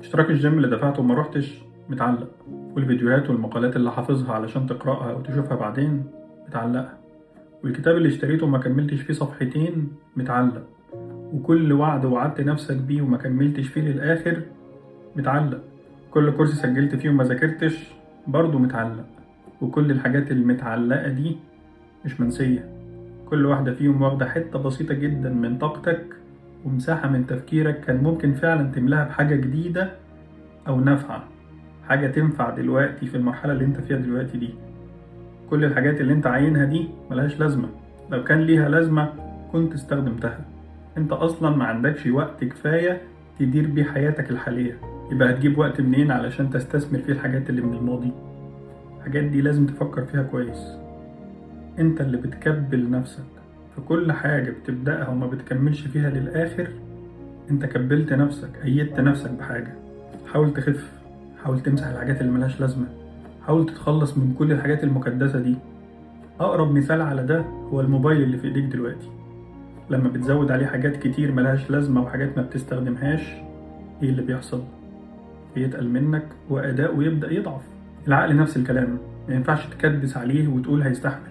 اشتراك الجيم اللي دفعته وما روحتش متعلق، والفيديوهات والمقالات اللي حافظها علشان تقرأها أو تشوفها بعدين متعلقة، والكتاب اللي اشتريته وما كملتش فيه صفحتين متعلق، وكل وعد وعدت نفسك بيه وما كملتش فيه للآخر متعلق، كل كورس سجلت فيه وما ذاكرتش برضه متعلق. وكل الحاجات المتعلقة دي مش منسية، كل واحدة فيهم واخدة حتة بسيطة جدا من طاقتك ومساحة من تفكيرك كان ممكن فعلا تملاها بحاجة جديدة أو نافعة، حاجة تنفع دلوقتي في المرحلة اللي انت فيها دلوقتي دي. كل الحاجات اللي انت عاينها دي ملهاش لازمة، لو كان ليها لازمة كنت استخدمتها. انت أصلا ما عندكش وقت كفاية تدير بيه حياتك الحالية، يبقى هتجيب وقت منين علشان تستثمر فيه الحاجات اللي من الماضي؟ الحاجات دي لازم تفكر فيها كويس. انت اللي بتكبل نفسك في كل حاجة بتبدأها وما بتكملش فيها للآخر. انت كبلت نفسك، أيدت نفسك بحاجة. حاول تخف، حاول تمسح الحاجات اللي ملهاش لازمة، حاول تتخلص من كل الحاجات المكدسة دي. أقرب مثال على ده هو الموبايل اللي في إيديك دلوقتي. لما بتزود عليه حاجات كتير ملهاش لازمة وحاجات ما بتستخدمهاش، إيه اللي بيحصل؟ بيتقل منك وأداؤه يبدأ يضعف. العقل نفس الكلام، ما ينفعش تكدس عليه وتقول هيستحمل.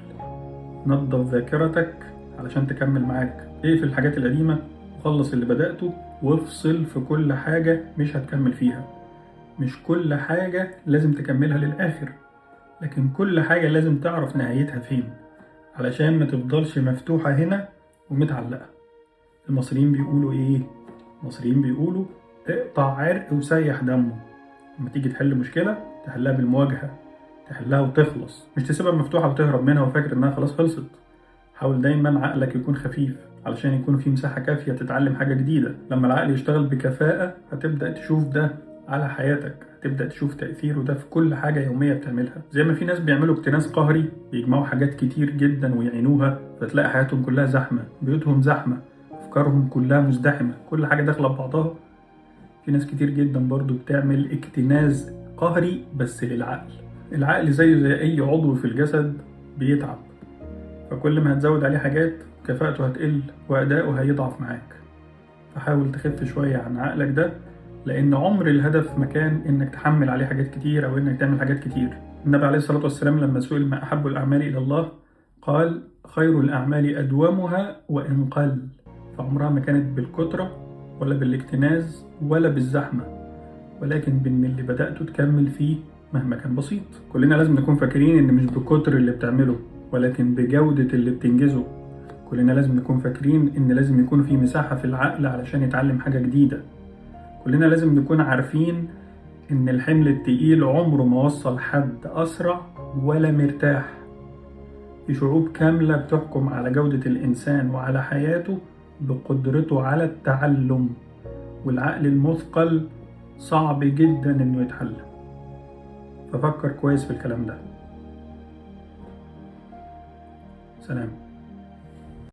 نظف ذاكرتك علشان تكمل معاك، اقفل الحاجات القديمة وخلص اللي بدأته، وافصل في كل حاجة مش هتكمل فيها. مش كل حاجة لازم تكملها للآخر، لكن كل حاجة لازم تعرف نهايتها فين علشان ما تفضلش مفتوحة هنا ومتعلقة. المصريين بيقولوا ايه؟ المصريين بيقولوا اقطع عرق وسيح دمه. لما تيجي تحل مشكلة تحلها بالمواجهة، تحلها وتخلص، مش تسيبها مفتوحة وتهرب منها وفاكر انها خلاص خلصت. حاول دايما عقلك يكون خفيف علشان يكون في مساحة كافية تتعلم حاجة جديدة. لما العقل يشتغل بكفاءة هتبدأ تشوف ده على حياتك، هتبدأ تشوف تأثيره ده في كل حاجة يومية بتعملها. زي ما في ناس بيعملوا اكتناز قهري، بيجمعوا حاجات كتير جدا ويعينوها، فتلاقي حياتهم كلها زحمة، بيوتهم زحمة، أفكارهم كلها مزدحمة، كل حاجة داخلة ببعضها. في ناس كتير جدا برضو بتعمل اكتناز قهري بس للعقل. العقل زيه زي أي عضو في الجسد بيتعب، فكل ما هتزود عليه حاجات كفاءته هتقل وأداؤه هيضعف معاك. فحاول تخف شوية عن عقلك ده، لأن عمر الهدف مكان إنك تحمل عليه حاجات كتير أو إنك تعمل حاجات كتير. النبي عليه الصلاة والسلام لما سئل ما أحب الأعمال إلى الله قال خير الأعمال أدومها وإن قل. فعمرها ما كانت بالكترة ولا بالاكتناز ولا بالزحمة، ولكن بإن اللي بدأته تكمل فيه مهما كان بسيط. كلنا لازم نكون فاكرين إن مش بكتر اللي بتعمله ولكن بجودة اللي بتنجزه. كلنا لازم نكون فاكرين إن لازم يكون في مساحة في العقل علشان يتعلم حاجة جديدة. كلنا لازم نكون عارفين إن الحمل التقيل عمره ما وصل حد أسرع ولا مرتاح. في شعوب كاملة بتحكم على جودة الإنسان وعلى حياته بقدرته على التعلم، والعقل المثقل صعب جدا إنه يتعلم. ففكر كويس في الكلام ده. سلام.